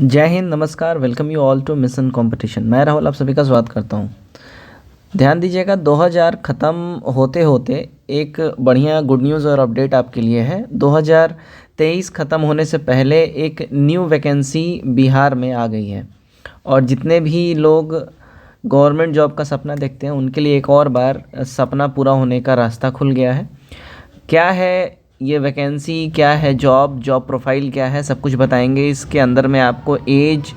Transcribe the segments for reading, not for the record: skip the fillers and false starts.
जय हिंद, नमस्कार। Welcome you all to mission competition. मैं राहुल आप सभी का स्वागत करता हूं। ध्यान दीजिएगा, 2000 ख़त्म होते होते एक बढ़िया गुड न्यूज़ और अपडेट आपके लिए है। 2023 ख़त्म होने से पहले एक न्यू वैकेंसी बिहार में आ गई है और जितने भी लोग गवर्नमेंट जॉब का सपना देखते हैं उनके लिए एक और बार सपना पूरा होने का रास्ता खुल गया है। क्या है ये वैकेंसी, क्या है जॉब प्रोफाइल क्या है, सब कुछ बताएंगे। इसके अंदर में आपको एज,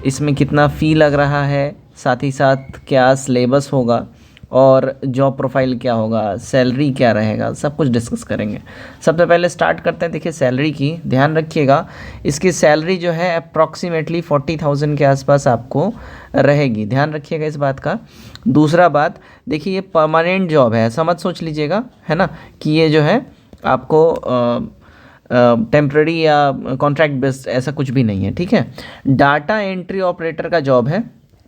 इसमें कितना फ़ी लग रहा है, साथ ही साथ क्या सिलेबस होगा और जॉब प्रोफाइल क्या होगा, सैलरी क्या रहेगा, सब कुछ डिस्कस करेंगे। सबसे पहले स्टार्ट करते हैं। देखिए सैलरी की ध्यान रखिएगा, इसकी सैलरी जो है अप्रॉक्सीमेटली 40,000 के आसपास आपको रहेगी। ध्यान रखिएगा इस बात का। दूसरा बात, देखिए ये परमानेंट जॉब है, ऐसा मत सोच लीजिएगा, है ना, कि ये जो है आपको टेम्प्रेरी या कॉन्ट्रैक्ट बेस्ड ऐसा कुछ भी नहीं है। ठीक है, डाटा एंट्री ऑपरेटर का जॉब है,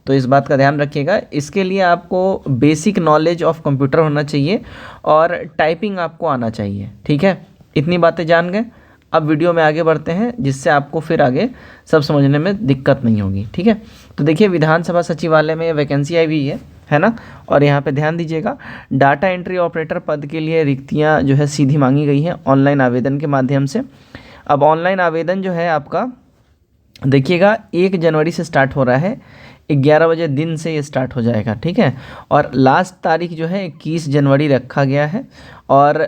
तो इस बात का ध्यान रखिएगा। इसके लिए आपको बेसिक नॉलेज ऑफ कंप्यूटर होना चाहिए और टाइपिंग आपको आना चाहिए। ठीक है, इतनी बातें जान गए। अब वीडियो में आगे बढ़ते हैं जिससे आपको फिर आगे सब समझने में दिक्कत नहीं होगी। ठीक है, तो देखिए विधानसभा सचिवालय में वैकेंसी आई हुई है ना। और यहाँ पे ध्यान दीजिएगा, डाटा एंट्री ऑपरेटर पद के लिए रिक्तियाँ जो है सीधी मांगी गई हैं ऑनलाइन आवेदन के माध्यम से। अब ऑनलाइन आवेदन जो है आपका देखिएगा 1 जनवरी से स्टार्ट हो रहा है, 11 बजे दिन से ये स्टार्ट हो जाएगा। ठीक है, और लास्ट तारीख जो है 21 जनवरी रखा गया है और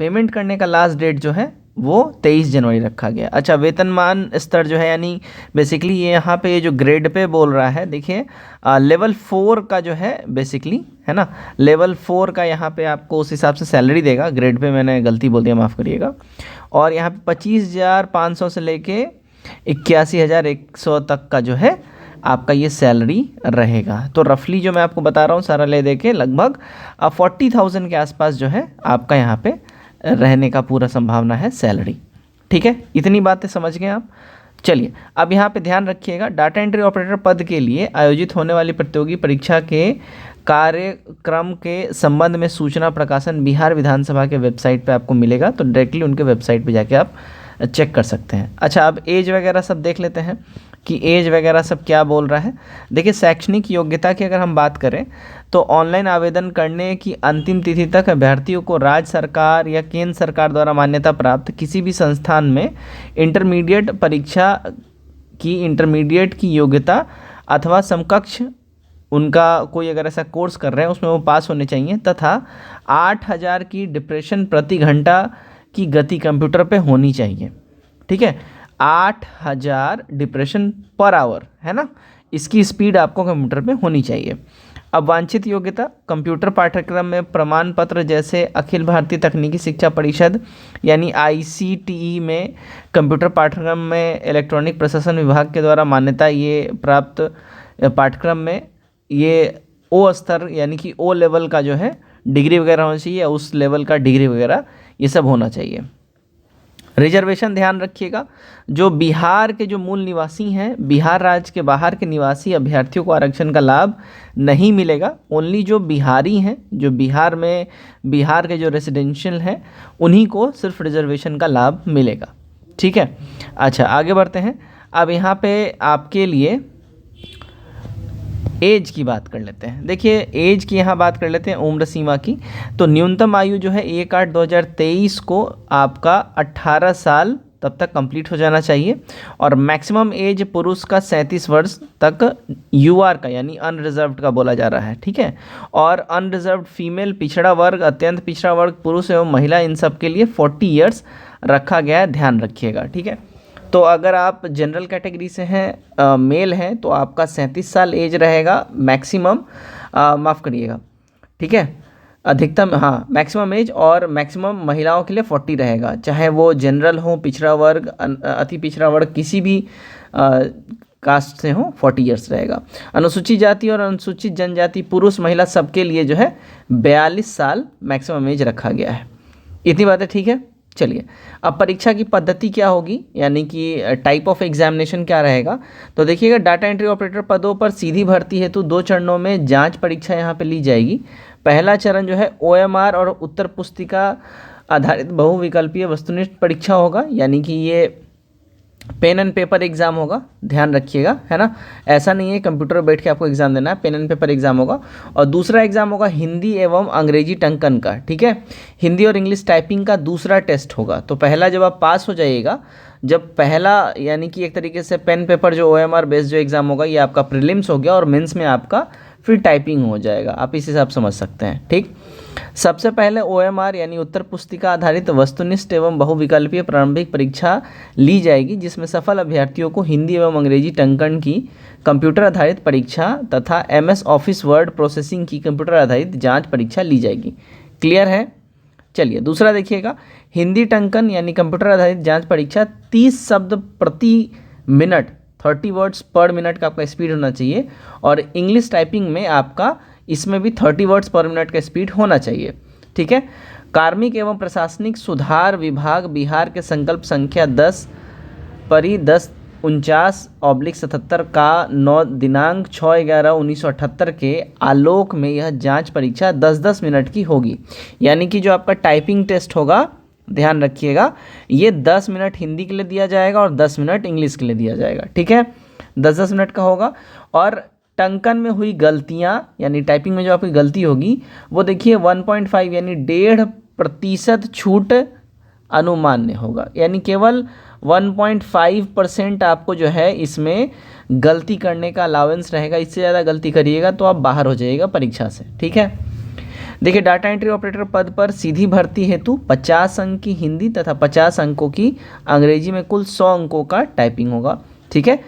पेमेंट करने का लास्ट डेट जो है वो 23 जनवरी रखा गया। अच्छा, वेतनमान स्तर जो है, यानी बेसिकली ये यहाँ पे जो ग्रेड पे बोल रहा है, देखिए लेवल 4 का जो है बेसिकली, है ना, लेवल 4 का यहाँ पे आपको उस हिसाब से सैलरी देगा। ग्रेड पे मैंने गलती बोल दिया, माफ़ करिएगा। और यहाँ पे 25,500 से लेके 81,100 तक का जो है आपका ये सैलरी रहेगा। तो रफली जो मैं आपको बता रहा हूँ सारा ले दे के लगभग 40,000 के आसपास जो है आपका यहाँ पे रहने का पूरा संभावना है सैलरी। ठीक है, इतनी बातें समझ गए आप। चलिए अब यहाँ पे ध्यान रखिएगा, डाटा एंट्री ऑपरेटर पद के लिए आयोजित होने वाली प्रतियोगी परीक्षा के कार्यक्रम के संबंध में सूचना प्रकाशन बिहार विधानसभा के वेबसाइट पे आपको मिलेगा, तो डायरेक्टली उनके वेबसाइट पे जाके आप चेक कर सकते हैं। अच्छा, अब एज वगैरह सब देख लेते हैं कि एज वगैरह सब क्या बोल रहा है। देखिए शैक्षणिक योग्यता की अगर हम बात करें तो ऑनलाइन आवेदन करने की अंतिम तिथि तक अभ्यर्थियों को राज्य सरकार या केंद्र सरकार द्वारा मान्यता प्राप्त किसी भी संस्थान में इंटरमीडिएट परीक्षा की इंटरमीडिएट की योग्यता अथवा समकक्ष उनका कोई अगर ऐसा कोर्स कर रहे हैं उसमें वो पास होने चाहिए, तथा 8,000 की डिप्रेशन प्रति घंटा की गति कंप्यूटर पे होनी चाहिए। ठीक है, 8,000 डिप्रेशन पर आवर, है ना, इसकी स्पीड आपको कंप्यूटर पे होनी चाहिए। अब वांछित योग्यता, कंप्यूटर पाठ्यक्रम में प्रमाण पत्र जैसे अखिल भारतीय तकनीकी शिक्षा परिषद यानी ICTE में कंप्यूटर पाठ्यक्रम में इलेक्ट्रॉनिक प्रशासन विभाग के द्वारा मान्यता ये प्राप्त पाठ्यक्रम में ये ओ स्तर यानी कि ओ लेवल का जो है डिग्री वगैरह होना चाहिए, उस लेवल का डिग्री वगैरह ये सब होना चाहिए। रिजर्वेशन ध्यान रखिएगा, जो बिहार के जो मूल निवासी हैं, बिहार राज्य के बाहर के निवासी अभ्यर्थियों को आरक्षण का लाभ नहीं मिलेगा। ओनली जो बिहारी हैं, जो बिहार में बिहार के जो रेसिडेंशियल हैं उन्हीं को सिर्फ रिजर्वेशन का लाभ मिलेगा। ठीक है, अच्छा आगे बढ़ते हैं। अब यहाँ पे आपके लिए एज की बात कर लेते हैं। देखिए एज की यहाँ बात कर लेते हैं, उम्र सीमा की। तो न्यूनतम आयु जो है 1/8/2023 को आपका 18 साल तब तक कंप्लीट हो जाना चाहिए और मैक्सिमम एज पुरुष का 37 वर्ष तक UR का यानी अनरिजर्व्ड का बोला जा रहा है। ठीक है, और अनरिजर्व्ड फीमेल, पिछड़ा वर्ग, अत्यंत पिछड़ा वर्ग, पुरुष एवं महिला, इन सब के लिए 40 ईयर्स रखा गया है, ध्यान रखिएगा। ठीक है, तो अगर आप जनरल कैटेगरी से हैं, मेल हैं, तो आपका 37 साल एज रहेगा मैक्सिमम, माफ़ करिएगा। ठीक है, अधिकतम, हाँ मैक्सिमम एज, और मैक्सिमम महिलाओं के लिए 40 रहेगा, चाहे वो जनरल हो, पिछड़ा वर्ग, अति पिछड़ा वर्ग, किसी भी कास्ट से हो, 40 ईयर्स रहेगा। अनुसूचित जाति और अनुसूचित जनजाति पुरुष महिला सबके लिए जो है 42 साल मैक्सिमम एज रखा गया है। इतनी बातें ठीक है। चलिए अब परीक्षा की पद्धति क्या होगी, यानी कि टाइप ऑफ एग्जामिनेशन क्या रहेगा। तो देखिएगा, डाटा एंट्री ऑपरेटर पदों पर सीधी भर्ती हेतु 2 चरणों में जांच परीक्षा यहाँ पे ली जाएगी। पहला चरण जो है OMR और उत्तर पुस्तिका आधारित बहुविकल्पीय वस्तुनिष्ठ परीक्षा होगा, यानी कि ये पेन एंड पेपर एग्जाम होगा, ध्यान रखिएगा, है ना। ऐसा नहीं है कंप्यूटर पर बैठ के आपको एग्जाम देना है, पेन एंड पेपर एग्जाम होगा। और दूसरा एग्जाम होगा हिंदी एवं अंग्रेजी टंकन का, ठीक है। हिंदी और इंग्लिश टाइपिंग का दूसरा टेस्ट होगा। तो पहला जब आप पास हो जाइएगा, जब पहला यानी कि एक तरीके से पेन पेपर जो OMR बेस्ड जो एग्ज़ाम होगा ये आपका प्रीलिम्स हो गया, और मेंस में आपका फिर टाइपिंग हो जाएगा। आप इस हिसाब समझ सकते हैं, ठीक। सबसे पहले OMR यानी उत्तर पुस्तिका आधारित वस्तुनिष्ठ एवं बहुविकल्पीय प्रारंभिक परीक्षा ली जाएगी, जिसमें सफल अभ्यर्थियों को हिंदी एवं अंग्रेजी टंकन की कंप्यूटर आधारित परीक्षा तथा MS ऑफिस वर्ड प्रोसेसिंग की कंप्यूटर आधारित जांच परीक्षा ली जाएगी। क्लियर है। चलिए दूसरा देखिएगा, हिंदी टंकन यानी कंप्यूटर आधारित जांच परीक्षा 30 शब्द प्रति मिनट 30 वर्ड्स पर मिनट का आपका स्पीड होना चाहिए, और इंग्लिश टाइपिंग में आपका इसमें भी 30 वर्ड्स पर मिनट का स्पीड होना चाहिए, ठीक है। कार्मिक एवं प्रशासनिक सुधार विभाग बिहार के संकल्प संख्या 10 परी 1049/77 का 9 दिनांक 6/11/1978 के आलोक में यह जांच परीक्षा 10-10 मिनट की होगी। यानी कि जो आपका टाइपिंग टेस्ट होगा, ध्यान रखिएगा, ये 10 मिनट हिंदी के लिए दिया जाएगा और 10 मिनट इंग्लिश के लिए दिया जाएगा, ठीक है। 10-10 मिनट का होगा। और टंकन में हुई गलतियां यानी टाइपिंग में जो आपकी गलती होगी वो देखिए 1.5 यानी 1.5% छूट अनुमान्य होगा, यानी केवल 1.5% आपको जो है इसमें गलती करने का अलाउंस रहेगा। इससे ज़्यादा गलती करिएगा तो आप बाहर हो जाइएगा परीक्षा से, ठीक है। देखिए डाटा एंट्री ऑपरेटर पद पर सीधी भर्ती हेतु 50 अंक की हिंदी तथा 50 अंकों की अंग्रेजी में कुल 100 अंकों का टाइपिंग होगा, ठीक है।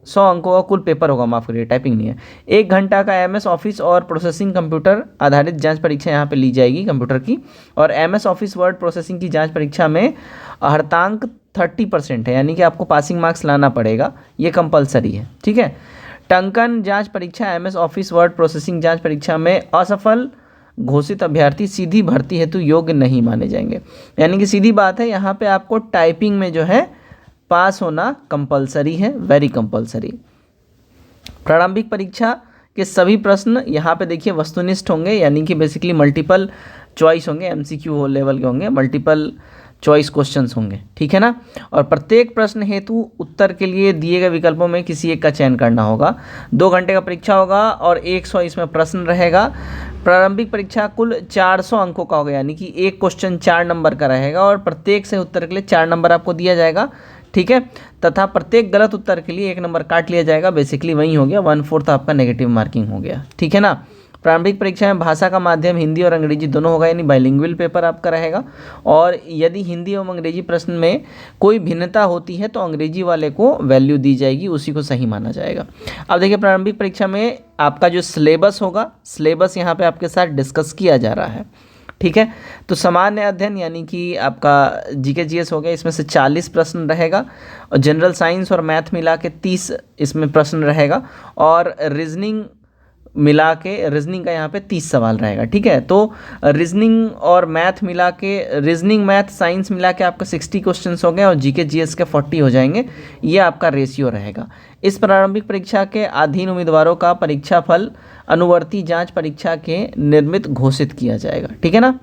100 अंकों का कुल पेपर होगा, माफ़ करिए टाइपिंग नहीं है। 1 घंटा का MS ऑफिस और प्रोसेसिंग कंप्यूटर आधारित जांच परीक्षा यहाँ पे ली जाएगी कंप्यूटर की, और MS ऑफिस वर्ड प्रोसेसिंग की जांच परीक्षा में अर्हतांक 30% है, यानी कि आपको पासिंग मार्क्स लाना पड़ेगा, ये कंपलसरी है, ठीक है। टंकन जांच परीक्षा MS ऑफिस वर्ड प्रोसेसिंग जांच परीक्षा में असफल घोषित अभ्यर्थी सीधी भर्ती हेतु योग्य नहीं माने जाएंगे। यानी कि सीधी बात है, यहाँ पे आपको टाइपिंग में जो है पास होना कंपलसरी है, वेरी कंपलसरी। प्रारंभिक परीक्षा के सभी प्रश्न यहाँ पे देखिए वस्तुनिष्ठ होंगे, यानी कि बेसिकली मल्टीपल चॉइस होंगे, MCQ लेवल के होंगे, मल्टीपल चॉइस क्वेश्चंस होंगे, ठीक है ना। और प्रत्येक प्रश्न हेतु उत्तर के लिए दिए गए विकल्पों में किसी एक का चयन करना होगा। 2 घंटे का परीक्षा होगा और 100 इसमें प्रश्न रहेगा। प्रारंभिक परीक्षा कुल 400 अंकों का होगा, यानी कि एक क्वेश्चन 4 नंबर का रहेगा और प्रत्येक से उत्तर के लिए 4 नंबर आपको दिया जाएगा, ठीक है। तथा प्रत्येक गलत उत्तर के लिए 1 नंबर काट लिया जाएगा। बेसिकली वही हो गया, 1/4 आपका नेगेटिव मार्किंग हो गया, ठीक है ना। प्रारंभिक परीक्षा में भाषा का माध्यम हिंदी और अंग्रेजी दोनों होगा, यानी बाइलिंगुअल पेपर आपका रहेगा। और यदि हिंदी एवं अंग्रेजी प्रश्न में कोई भिन्नता होती है तो अंग्रेजी वाले को वैल्यू दी जाएगी, उसी को सही माना जाएगा। अब देखिए प्रारंभिक परीक्षा में आपका जो सिलेबस होगा, सिलेबस यहाँ पे आपके साथ डिस्कस किया जा रहा है, ठीक है। तो सामान्य अध्ययन यानी कि आपका GK GS हो गया, इसमें से 40 प्रश्न रहेगा, और जनरल साइंस और मैथ मिला के 30 इसमें प्रश्न रहेगा, और रीजनिंग मिला के रीजनिंग का यहाँ पे 30 सवाल रहेगा, ठीक है। तो रीजनिंग और मैथ मिला के, रीजनिंग मैथ साइंस मिला के आपका 60 क्वेश्चंस हो गए और GK GS के 40 हो जाएंगे, ये आपका रेशियो रहेगा। इस प्रारंभिक परीक्षा के अधीन उम्मीदवारों का परीक्षा फल अनुवर्ती जांच परीक्षा के निर्मित घोषित किया जाएगा, ठीक है ना।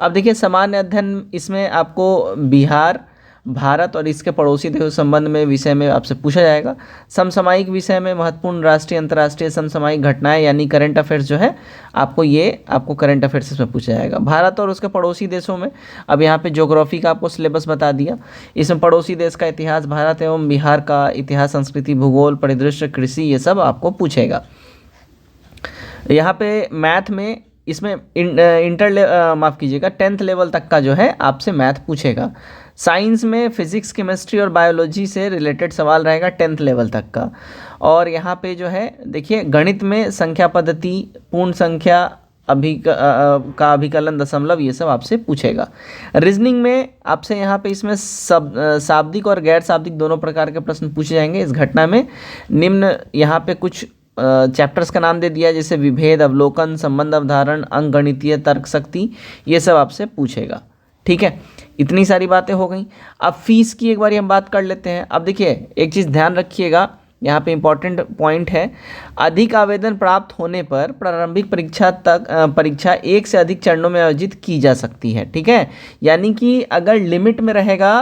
अब देखिए सामान्य अध्ययन, इसमें आपको बिहार, भारत और इसके पड़ोसी देशों संबंध में विषय में आपसे पूछा जाएगा। समसामयिक विषय में महत्वपूर्ण राष्ट्रीय अंतर्राष्ट्रीय समसामयिक घटनाएं यानी करंट अफेयर्स जो है आपको करंट अफेयर्स इसमें पूछा जाएगा। भारत और उसके पड़ोसी देशों में, अब यहाँ पे ज्योग्राफी का आपको सिलेबस बता दिया, इसमें पड़ोसी देश का इतिहास, भारत एवं बिहार का इतिहास, संस्कृति, भूगोल, परिदृश्य, कृषि, ये सब आपको पूछेगा। यहाँ पे मैथ में इसमें माफ़ कीजिएगा 10th लेवल तक का जो है आपसे मैथ पूछेगा। साइंस में फिजिक्स, केमिस्ट्री और बायोलॉजी से रिलेटेड सवाल रहेगा 10th लेवल तक का। और यहाँ पे जो है देखिए गणित में संख्या पद्धति, पूर्ण संख्या का अभिकलन, दशमलव, ये सब आपसे पूछेगा। रीजनिंग में आपसे यहाँ पे इसमें शाब्दिक और गैर शाब्दिक दोनों प्रकार के प्रश्न पूछे जाएंगे। इस घटना में निम्न यहाँ पे कुछ चैप्टर्स का नाम दे दिया, जैसे विभेद, अवलोकन, संबंध अवधारण, अंकगणितीय, तर्क शक्ति, ये सब आपसे पूछेगा, ठीक है। इतनी सारी बातें हो गई। अब फीस की एक बार हम बात कर लेते हैं। अब देखिए एक चीज़ ध्यान रखिएगा, यहाँ पे इम्पॉर्टेंट पॉइंट है, अधिक आवेदन प्राप्त होने पर प्रारंभिक परीक्षा 1 से अधिक चरणों में आयोजित की जा सकती है, ठीक है। यानी कि अगर लिमिट में रहेगा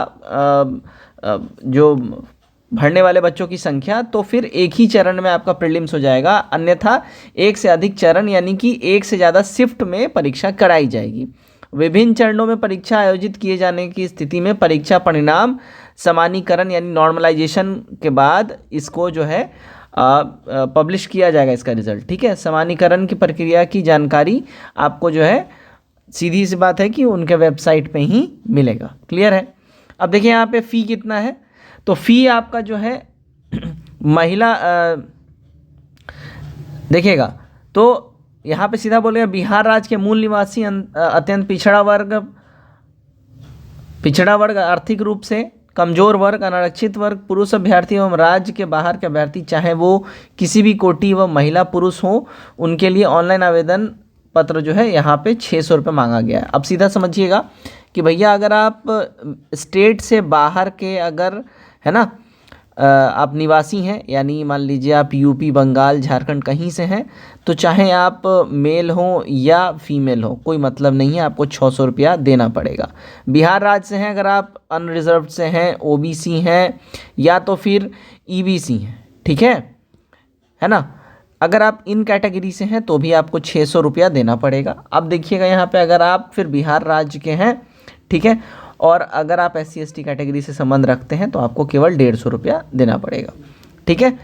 जो भरने वाले बच्चों की संख्या, तो फिर एक ही चरण में आपका प्रीलिम्स हो जाएगा, अन्यथा एक से अधिक चरण यानी कि एक से ज़्यादा शिफ्ट में परीक्षा कराई जाएगी। विभिन्न चरणों में परीक्षा आयोजित किए जाने की स्थिति में परीक्षा परिणाम समानीकरण यानी नॉर्मलाइजेशन के बाद इसको जो है पब्लिश किया जाएगा इसका रिजल्ट, ठीक है। समानीकरण की प्रक्रिया की जानकारी आपको जो है सीधी सी बात है कि उनके वेबसाइट पे ही मिलेगा। क्लियर है। अब देखिए यहाँ पे फ़ी कितना है, तो फ़ी आपका जो है महिला देखिएगा तो यहाँ पे सीधा बोलेगा बिहार राज्य के मूल निवासी अत्यंत पिछड़ा वर्ग, आर्थिक रूप से कमजोर वर्ग, अनारक्षित वर्ग, पुरुष अभ्यर्थी एवं राज्य के बाहर के अभ्यर्थी चाहे वो किसी भी कोटि व महिला पुरुष हो, उनके लिए ऑनलाइन आवेदन पत्र जो है यहाँ पे 600 रुपये मांगा गया है। अब सीधा समझिएगा कि भैया अगर आप स्टेट से बाहर के अगर है ना आप निवासी हैं, यानी मान लीजिए आप यूपी, बंगाल, झारखंड कहीं से हैं, तो चाहे आप मेल हो या फीमेल हो कोई मतलब नहीं है, आपको 600 रुपया देना पड़ेगा। बिहार राज्य से हैं अगर आप अनरिजर्व्ड से हैं, ओबीसी हैं या तो फिर ईबीसी हैं, ठीक है ना। अगर आप इन कैटेगरी से हैं तो भी आपको 600 रुपया देना पड़ेगा। अब देखिएगा यहाँ पे अगर आप फिर बिहार राज्य के हैं, ठीक है, और अगर आप SC/ST कैटेगरी से संबंध रखते हैं तो आपको केवल 150 रुपया देना पड़ेगा, ठीक है।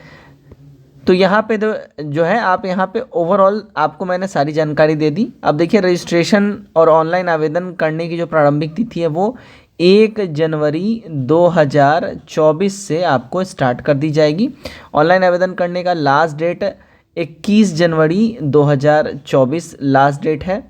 तो यहाँ पे जो है आप यहाँ पे ओवरऑल आपको मैंने सारी जानकारी दे दी। अब देखिए रजिस्ट्रेशन और ऑनलाइन आवेदन करने की जो प्रारंभिक तिथि है वो 1 जनवरी 2024 से आपको स्टार्ट कर दी जाएगी। ऑनलाइन आवेदन करने का लास्ट डेट 21 जनवरी 2024 लास्ट डेट है,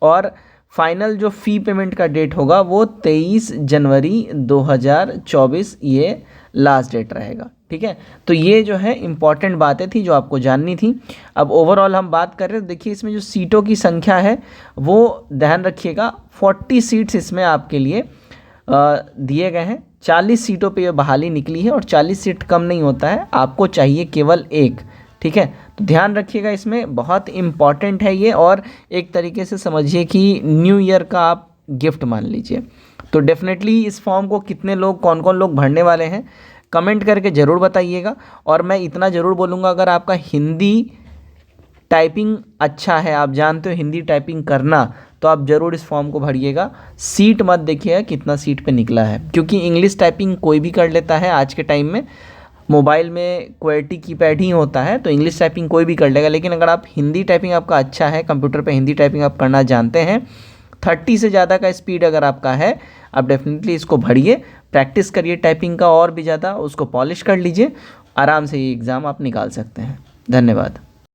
और फाइनल जो फ़ी पेमेंट का डेट होगा वो 23 जनवरी 2024 ये लास्ट डेट रहेगा, ठीक है। तो ये जो है इम्पॉर्टेंट बातें थी जो आपको जाननी थी। अब ओवरऑल हम बात कर रहे हैं, देखिए इसमें जो सीटों की संख्या है वो ध्यान रखिएगा, 40 सीट्स इसमें आपके लिए दिए गए हैं। 40 सीटों पे ये बहाली निकली है और 40 सीट कम नहीं होता है, आपको चाहिए केवल एक, ठीक है। तो ध्यान रखिएगा, इसमें बहुत इम्पॉर्टेंट है ये, और एक तरीके से समझिए कि न्यू ईयर का आप गिफ्ट मान लीजिए। तो डेफिनेटली इस फॉर्म को कितने लोग, कौन कौन लोग भरने वाले हैं कमेंट करके ज़रूर बताइएगा। और मैं इतना ज़रूर बोलूँगा, अगर आपका हिंदी टाइपिंग अच्छा है, आप जानते हो हिंदी टाइपिंग करना, तो आप ज़रूर इस फॉर्म को भरिएगा। सीट मत देखिएगा कितना सीट पे निकला है, क्योंकि इंग्लिश टाइपिंग कोई भी कर लेता है आज के टाइम में। मोबाइल में QWERTY कीपैड ही होता है, तो इंग्लिश टाइपिंग कोई भी कर लेगा। लेकिन अगर आप हिंदी टाइपिंग आपका अच्छा है, कंप्यूटर पे हिंदी टाइपिंग आप करना जानते हैं, 30 से ज़्यादा का स्पीड अगर आपका है, आप डेफिनेटली इसको भरिए, प्रैक्टिस करिए टाइपिंग का और भी ज़्यादा, उसको पॉलिश कर लीजिए, आराम से ये एग्ज़ाम आप निकाल सकते हैं। धन्यवाद।